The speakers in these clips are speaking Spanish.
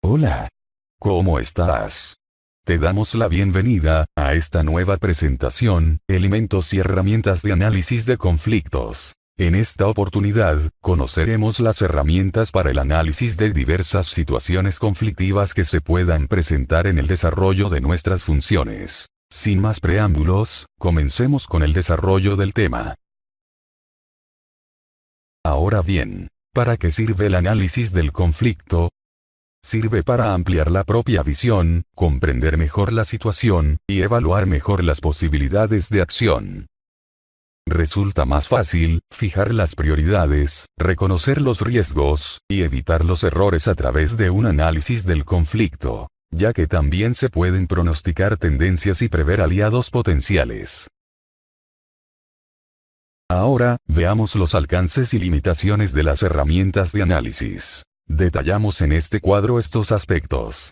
Hola. ¿Cómo estás? Te damos la bienvenida a esta nueva presentación, Elementos y herramientas de análisis de conflictos. En esta oportunidad, conoceremos las herramientas para el análisis de diversas situaciones conflictivas que se puedan presentar en el desarrollo de nuestras funciones. Sin más preámbulos, comencemos con el desarrollo del tema. Ahora bien, ¿para qué sirve el análisis del conflicto? Sirve para ampliar la propia visión, comprender mejor la situación, y evaluar mejor las posibilidades de acción. Resulta más fácil fijar las prioridades, reconocer los riesgos, y evitar los errores a través de un análisis del conflicto, ya que también se pueden pronosticar tendencias y prever aliados potenciales. Ahora, veamos los alcances y limitaciones de las herramientas de análisis. Detallamos en este cuadro estos aspectos.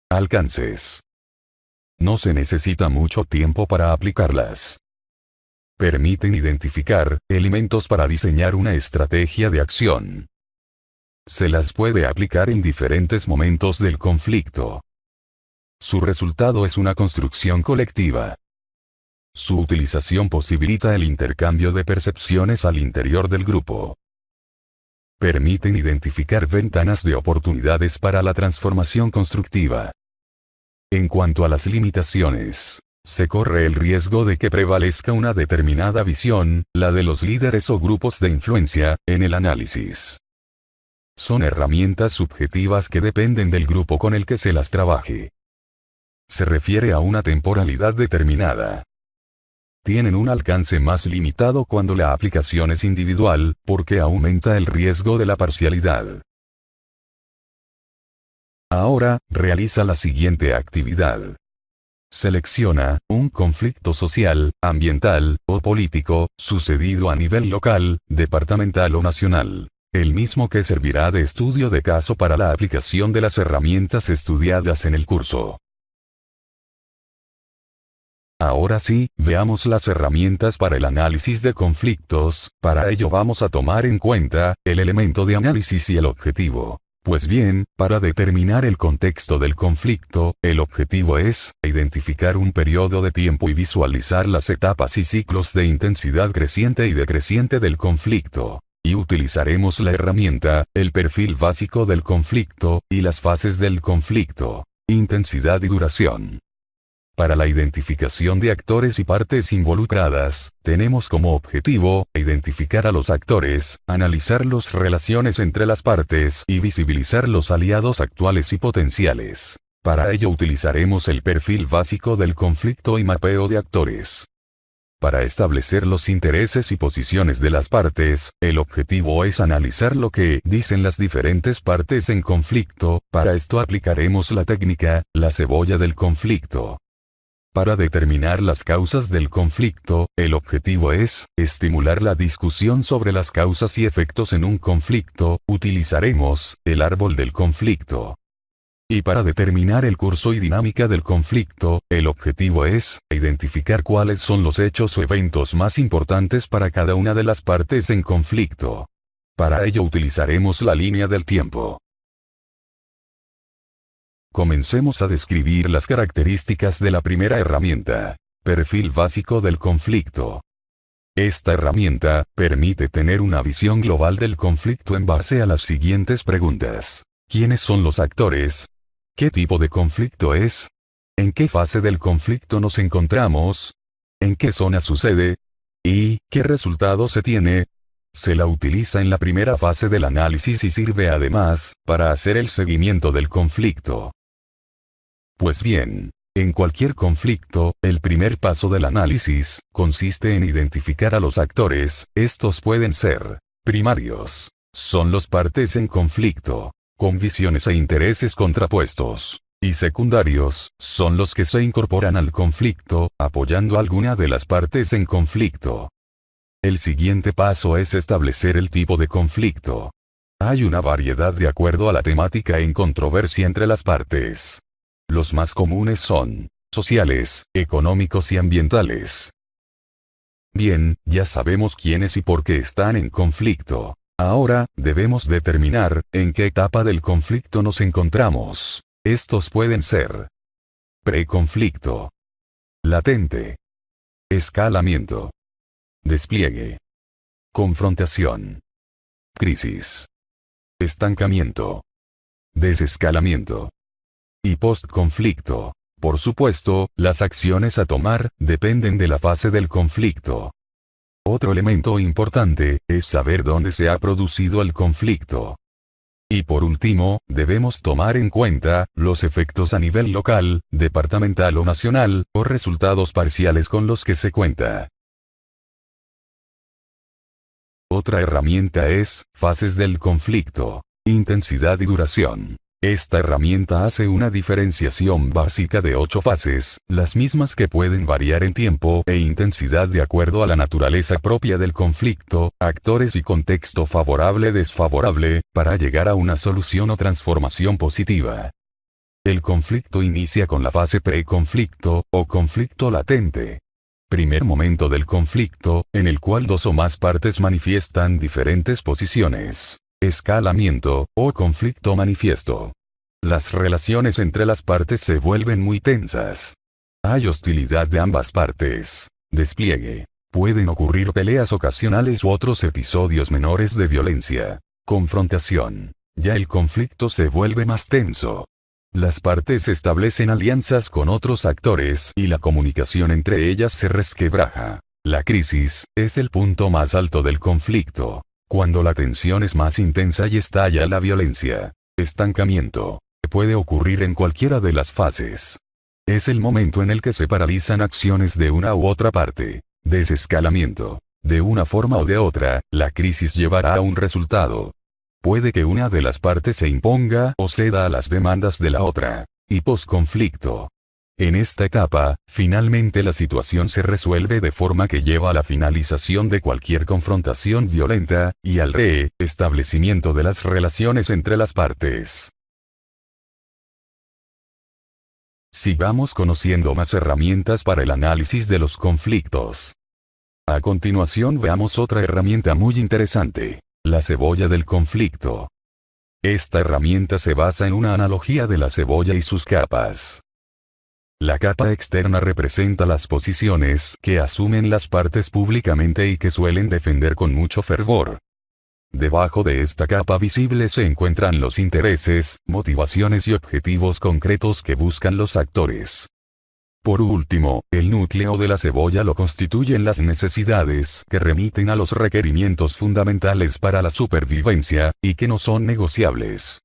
Alcances. No se necesita mucho tiempo para aplicarlas. Permiten identificar elementos para diseñar una estrategia de acción. Se las puede aplicar en diferentes momentos del conflicto. Su resultado es una construcción colectiva. Su utilización posibilita el intercambio de percepciones al interior del grupo. Permiten identificar ventanas de oportunidades para la transformación constructiva. En cuanto a las limitaciones, se corre el riesgo de que prevalezca una determinada visión, la de los líderes o grupos de influencia, en el análisis. Son herramientas subjetivas que dependen del grupo con el que se las trabaje. Se refiere a una temporalidad determinada. Tienen un alcance más limitado cuando la aplicación es individual, porque aumenta el riesgo de la parcialidad. Ahora, realiza la siguiente actividad. Selecciona un conflicto social, ambiental, o político, sucedido a nivel local, departamental o nacional. El mismo que servirá de estudio de caso para la aplicación de las herramientas estudiadas en el curso. Ahora sí, veamos las herramientas para el análisis de conflictos. Para ello vamos a tomar en cuenta el elemento de análisis y el objetivo. Pues bien, para determinar el contexto del conflicto, el objetivo es identificar un periodo de tiempo y visualizar las etapas y ciclos de intensidad creciente y decreciente del conflicto. Y utilizaremos la herramienta, el perfil básico del conflicto, y las fases del conflicto, intensidad y duración. Para la identificación de actores y partes involucradas, tenemos como objetivo, identificar a los actores, analizar las relaciones entre las partes y visibilizar los aliados actuales y potenciales. Para ello utilizaremos el perfil básico del conflicto y mapeo de actores. Para establecer los intereses y posiciones de las partes, el objetivo es analizar lo que dicen las diferentes partes en conflicto. Para esto aplicaremos la técnica, la cebolla del conflicto. Para determinar las causas del conflicto, el objetivo es estimular la discusión sobre las causas y efectos en un conflicto. Utilizaremos el árbol del conflicto. Y para determinar el curso y dinámica del conflicto, el objetivo es identificar cuáles son los hechos o eventos más importantes para cada una de las partes en conflicto. Para ello utilizaremos la línea del tiempo. Comencemos a describir las características de la primera herramienta, perfil básico del conflicto. Esta herramienta permite tener una visión global del conflicto en base a las siguientes preguntas. ¿Quiénes son los actores? ¿Qué tipo de conflicto es? ¿En qué fase del conflicto nos encontramos? ¿En qué zona sucede? ¿Y qué resultado se tiene? Se la utiliza en la primera fase del análisis y sirve además para hacer el seguimiento del conflicto. Pues bien, en cualquier conflicto, el primer paso del análisis consiste en identificar a los actores. Estos pueden ser primarios. Son las partes en conflicto, con visiones e intereses contrapuestos. Y secundarios, son los que se incorporan al conflicto, apoyando a alguna de las partes en conflicto. El siguiente paso es establecer el tipo de conflicto. Hay una variedad de acuerdo a la temática en controversia entre las partes. Los más comunes son sociales, económicos y ambientales. Bien, ya sabemos quiénes y por qué están en conflicto. Ahora, debemos determinar en qué etapa del conflicto nos encontramos. Estos pueden ser: preconflicto, latente, escalamiento, despliegue, confrontación, crisis, estancamiento, desescalamiento y postconflicto. Por supuesto, las acciones a tomar dependen de la fase del conflicto. Otro elemento importante es saber dónde se ha producido el conflicto. Y por último, debemos tomar en cuenta los efectos a nivel local, departamental o nacional, o resultados parciales con los que se cuenta. Otra herramienta es fases del conflicto, intensidad y duración. Esta herramienta hace una diferenciación básica de 8 fases, las mismas que pueden variar en tiempo e intensidad de acuerdo a la naturaleza propia del conflicto, actores y contexto favorable-desfavorable, para llegar a una solución o transformación positiva. El conflicto inicia con la fase preconflicto, o conflicto latente. Primer momento del conflicto, en el cual dos o más partes manifiestan diferentes posiciones. Escalamiento, o conflicto manifiesto. Las relaciones entre las partes se vuelven muy tensas. Hay hostilidad de ambas partes. Despliegue. Pueden ocurrir peleas ocasionales u otros episodios menores de violencia. Confrontación. Ya el conflicto se vuelve más tenso. Las partes establecen alianzas con otros actores y la comunicación entre ellas se resquebraja. La crisis es el punto más alto del conflicto. Cuando la tensión es más intensa y estalla la violencia. Estancamiento. Puede ocurrir en cualquiera de las fases. Es el momento en el que se paralizan acciones de una u otra parte. Desescalamiento. De una forma o de otra, la crisis llevará a un resultado. Puede que una de las partes se imponga o ceda a las demandas de la otra. Y posconflicto. En esta etapa, finalmente la situación se resuelve de forma que lleva a la finalización de cualquier confrontación violenta, y al restablecimiento de las relaciones entre las partes. Sigamos conociendo más herramientas para el análisis de los conflictos. A continuación veamos otra herramienta muy interesante: la cebolla del conflicto. Esta herramienta se basa en una analogía de la cebolla y sus capas. La capa externa representa las posiciones que asumen las partes públicamente y que suelen defender con mucho fervor. Debajo de esta capa visible se encuentran los intereses, motivaciones y objetivos concretos que buscan los actores. Por último, el núcleo de la cebolla lo constituyen las necesidades que remiten a los requerimientos fundamentales para la supervivencia, y que no son negociables.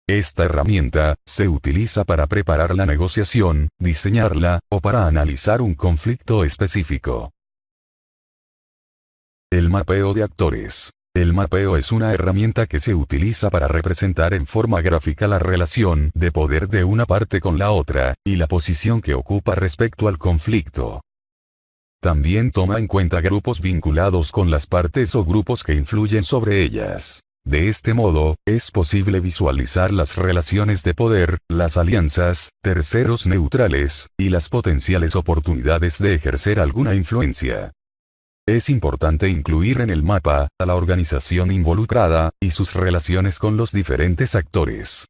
Esta herramienta se utiliza para preparar la negociación, diseñarla, o para analizar un conflicto específico. El mapeo de actores. El mapeo es una herramienta que se utiliza para representar en forma gráfica la relación de poder de una parte con la otra, y la posición que ocupa respecto al conflicto. También toma en cuenta grupos vinculados con las partes o grupos que influyen sobre ellas. De este modo, es posible visualizar las relaciones de poder, las alianzas, terceros neutrales, y las potenciales oportunidades de ejercer alguna influencia. Es importante incluir en el mapa a la organización involucrada, y sus relaciones con los diferentes actores.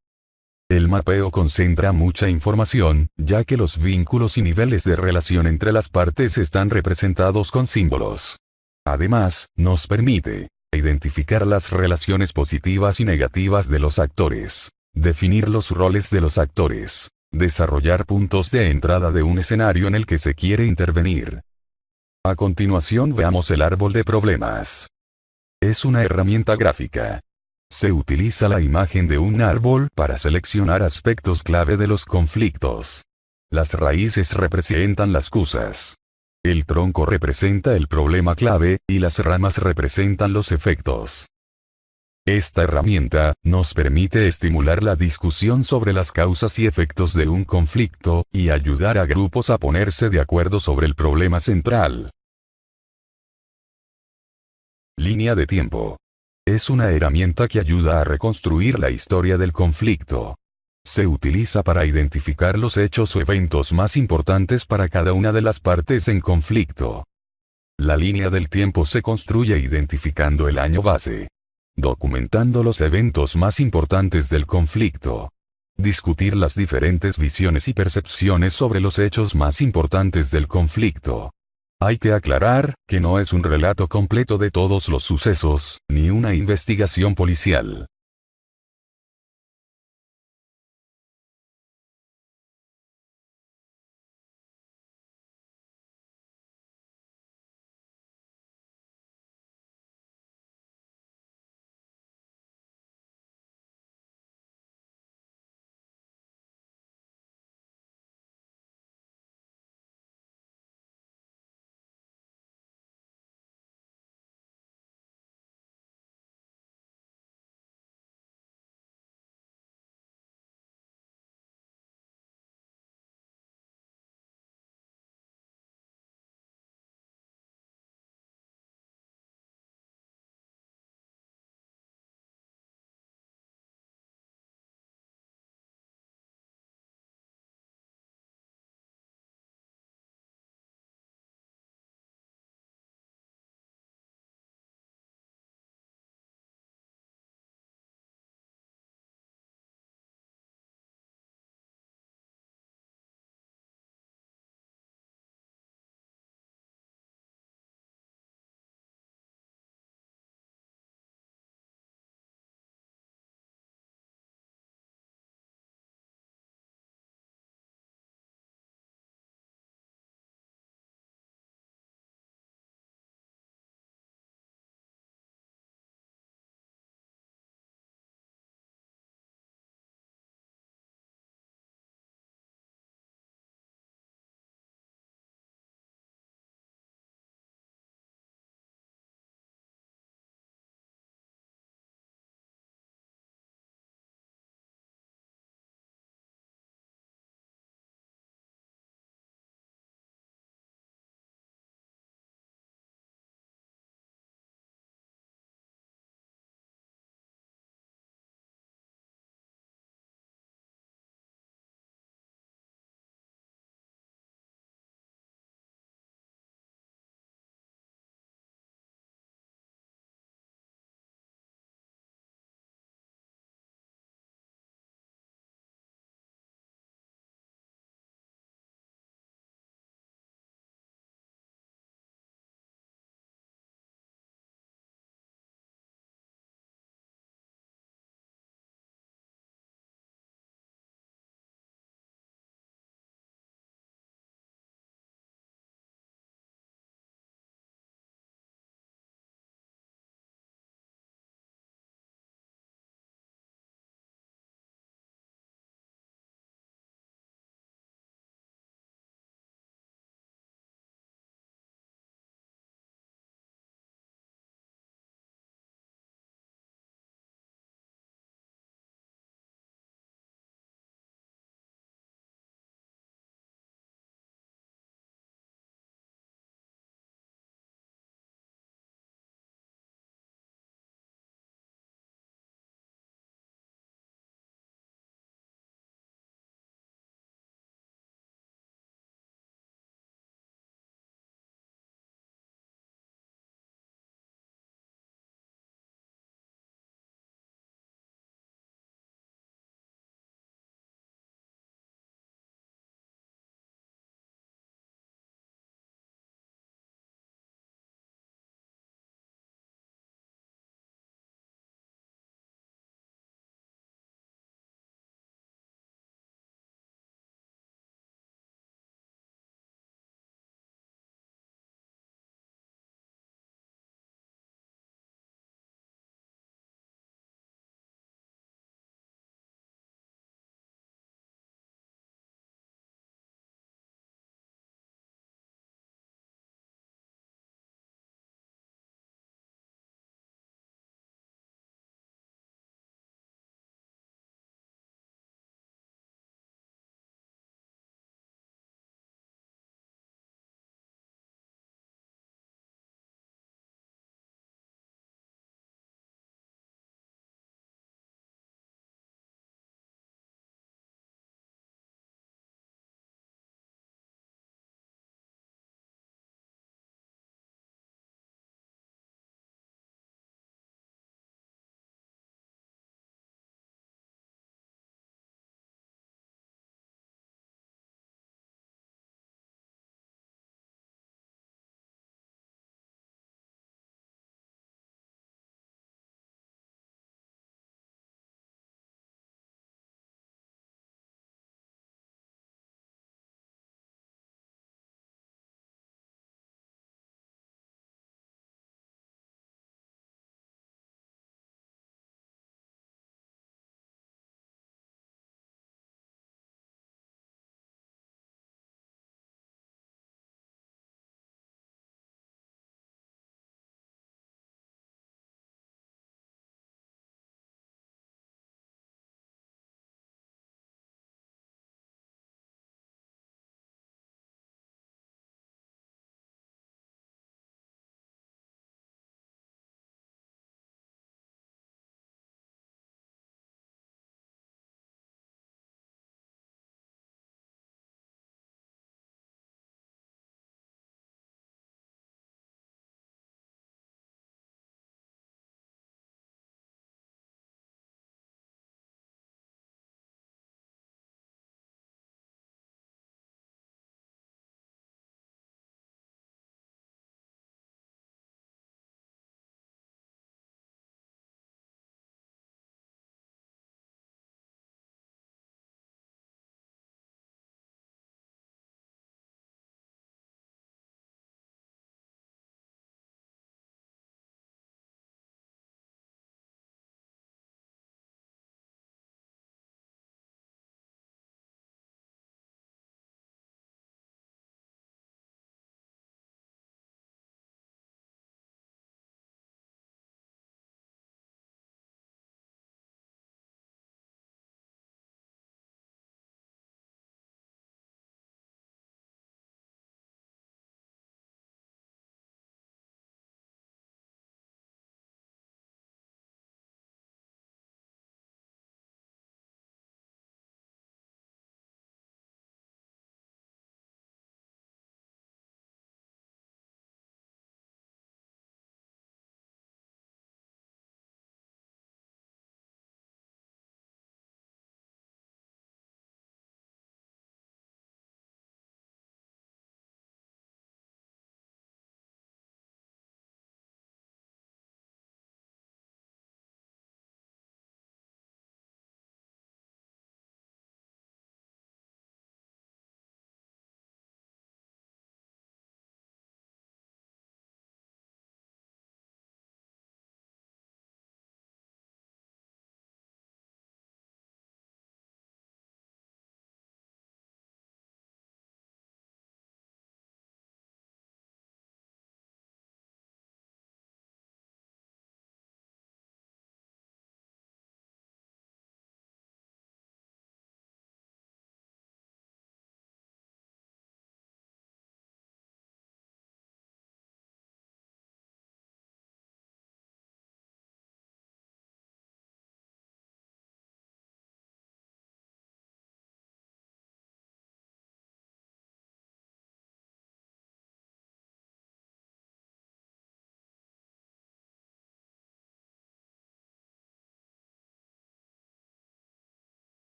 El mapeo concentra mucha información, ya que los vínculos y niveles de relación entre las partes están representados con símbolos. Además, nos permite identificar las relaciones positivas y negativas de los actores, definir los roles de los actores, desarrollar puntos de entrada de un escenario en el que se quiere intervenir. A continuación veamos el árbol de problemas. Es una herramienta gráfica. Se utiliza la imagen de un árbol para seleccionar aspectos clave de los conflictos. Las raíces representan las causas. El tronco representa el problema clave, y las ramas representan los efectos. Esta herramienta nos permite estimular la discusión sobre las causas y efectos de un conflicto, y ayudar a grupos a ponerse de acuerdo sobre el problema central. Línea de tiempo. Es una herramienta que ayuda a reconstruir la historia del conflicto. Se utiliza para identificar los hechos o eventos más importantes para cada una de las partes en conflicto. La línea del tiempo se construye identificando el año base. Documentando los eventos más importantes del conflicto. Discutir las diferentes visiones y percepciones sobre los hechos más importantes del conflicto. Hay que aclarar, que no es un relato completo de todos los sucesos, ni una investigación policial.